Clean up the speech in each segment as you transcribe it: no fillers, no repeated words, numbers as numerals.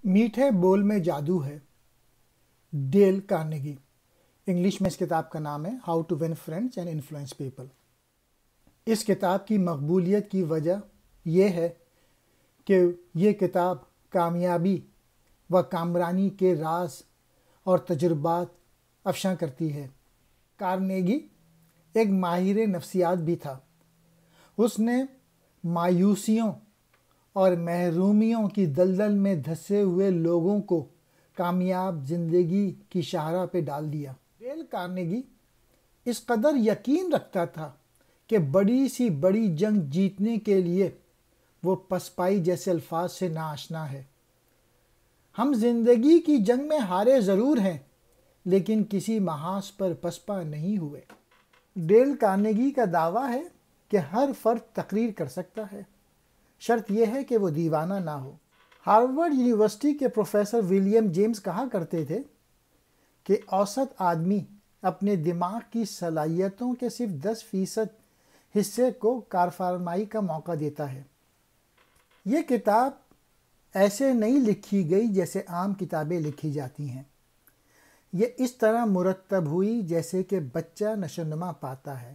میٹھے بول میں جادو ہے، ڈیل کارنیگی۔ انگلش میں اس کتاب کا نام ہے how to win friends and influence people. اس کتاب کی مقبولیت کی وجہ یہ ہے کہ یہ کتاب کامیابی و کامرانی کے راز اور تجربات افشاں کرتی ہے۔ کارنیگی ایک ماہر نفسیات بھی تھا۔ اس نے مایوسیوں اور محرومیوں کی دلدل میں دھسے ہوئے لوگوں کو کامیاب زندگی کی شاہراہ پہ ڈال دیا۔ ڈیل کارنیگی اس قدر یقین رکھتا تھا کہ بڑی سی بڑی جنگ جیتنے کے لیے وہ پسپائی جیسے الفاظ سے ناآشنا ہے۔ ہم زندگی کی جنگ میں ہارے ضرور ہیں، لیکن کسی محاذ پر پسپا نہیں ہوئے۔ ڈیل کارنیگی کا دعویٰ ہے کہ ہر فرد تقریر کر سکتا ہے، شرط یہ ہے کہ وہ دیوانہ نہ ہو۔ ہارورڈ یونیورسٹی کے پروفیسر ولیم جیمز کہا کرتے تھے کہ اوسط آدمی اپنے دماغ کی صلاحیتوں کے صرف 10% حصے کو کارفرمائی کا موقع دیتا ہے۔ یہ کتاب ایسے نہیں لکھی گئی جیسے عام کتابیں لکھی جاتی ہیں۔ یہ اس طرح مرتب ہوئی جیسے کہ بچہ نشوونما پاتا ہے۔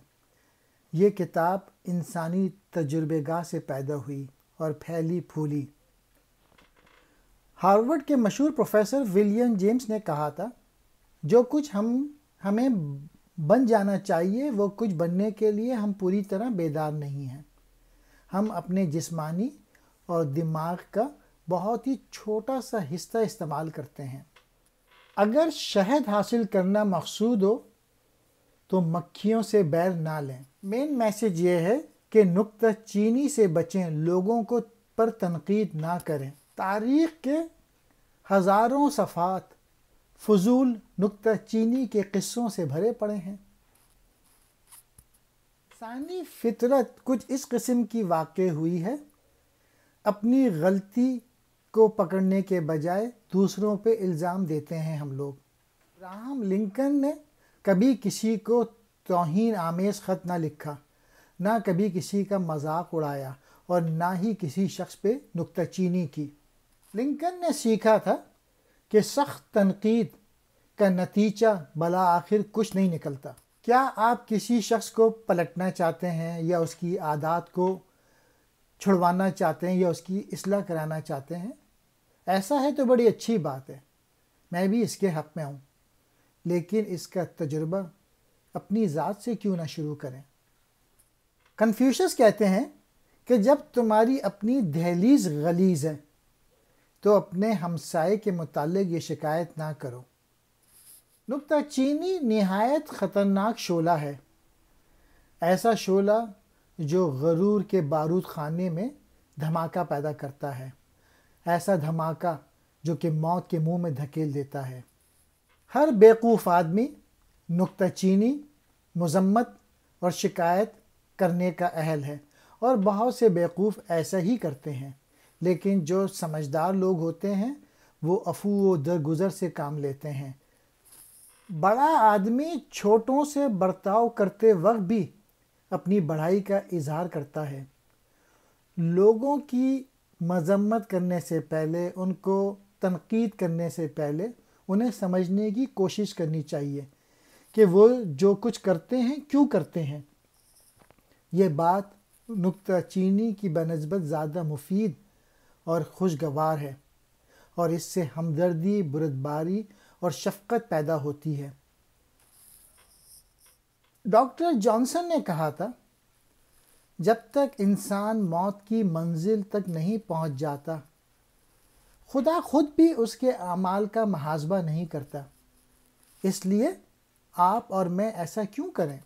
یہ کتاب انسانی تجربے گاہ سے پیدا ہوئی اور پھیلی پھولی۔ ہارورڈ کے مشہور پروفیسر ولیم جیمز نے کہا تھا، جو کچھ ہمیں بن جانا چاہیے وہ کچھ بننے کے لیے ہم پوری طرح بیدار نہیں ہیں۔ ہم اپنے جسمانی اور دماغ کا بہت ہی چھوٹا سا حصہ استعمال کرتے ہیں۔ اگر شہد حاصل کرنا مقصود ہو تو مکھیوں سے بیر نہ لیں۔ مین میسج یہ ہے کہ نکتہ چینی سے بچیں، لوگوں کو پر تنقید نہ کریں۔ تاریخ کے ہزاروں صفحات فضول نکتہ چینی کے قصوں سے بھرے پڑے ہیں۔ انسانی فطرت کچھ اس قسم کی واقع ہوئی ہے۔ اپنی غلطی کو پکڑنے کے بجائے دوسروں پہ الزام دیتے ہیں ہم لوگ۔ ابراہم لنکن نے کبھی کسی کو توہین آمیز خط نہ لکھا، نہ کبھی کسی کا مذاق اڑایا اور نہ ہی کسی شخص پہ نکتہ چینی کی۔ لنکن نے سیکھا تھا کہ سخت تنقید کا نتیجہ بالآخر کچھ نہیں نکلتا۔ کیا آپ کسی شخص کو پلٹنا چاہتے ہیں یا اس کی عادات کو چھڑوانا چاہتے ہیں یا اس کی اصلاح کرانا چاہتے ہیں؟ ایسا ہے تو بڑی اچھی بات ہے، میں بھی اس کے حق میں ہوں، لیکن اس کا تجربہ اپنی ذات سے کیوں نہ شروع کریں؟ کنفیوشس کہتے ہیں کہ جب تمہاری اپنی دہلیز غلیظ ہے تو اپنے ہمسائے کے متعلق یہ شکایت نہ کرو۔ نکتہ چینی نہایت خطرناک شعلہ ہے، ایسا شعلہ جو غرور کے بارود خانے میں دھماکہ پیدا کرتا ہے، ایسا دھماکہ جو کہ موت کے منہ میں دھکیل دیتا ہے۔ ہر بیوقوف آدمی نکتہ چینی، مذمت اور شکایت کرنے کا اہل ہے، اور بہت سے بیوقوف ایسا ہی کرتے ہیں، لیکن جو سمجھدار لوگ ہوتے ہیں وہ عفو و درگزر سے کام لیتے ہیں۔ بڑا آدمی چھوٹوں سے برتاؤ کرتے وقت بھی اپنی بڑائی کا اظہار کرتا ہے۔ لوگوں کی مذمت کرنے سے پہلے، ان کو تنقید کرنے سے پہلے انہیں سمجھنے کی کوشش کرنی چاہیے کہ وہ جو کچھ کرتے ہیں کیوں کرتے ہیں۔ یہ بات نکتہ چینی کی بنسبت زیادہ مفید اور خوشگوار ہے، اور اس سے ہمدردی، بردباری اور شفقت پیدا ہوتی ہے۔ ڈاکٹر جانسن نے کہا تھا، جب تک انسان موت کی منزل تک نہیں پہنچ جاتا، خدا خود بھی اس کے اعمال کا محاسبہ نہیں کرتا۔ اس لیے آپ اور میں ایسا کیوں کریں؟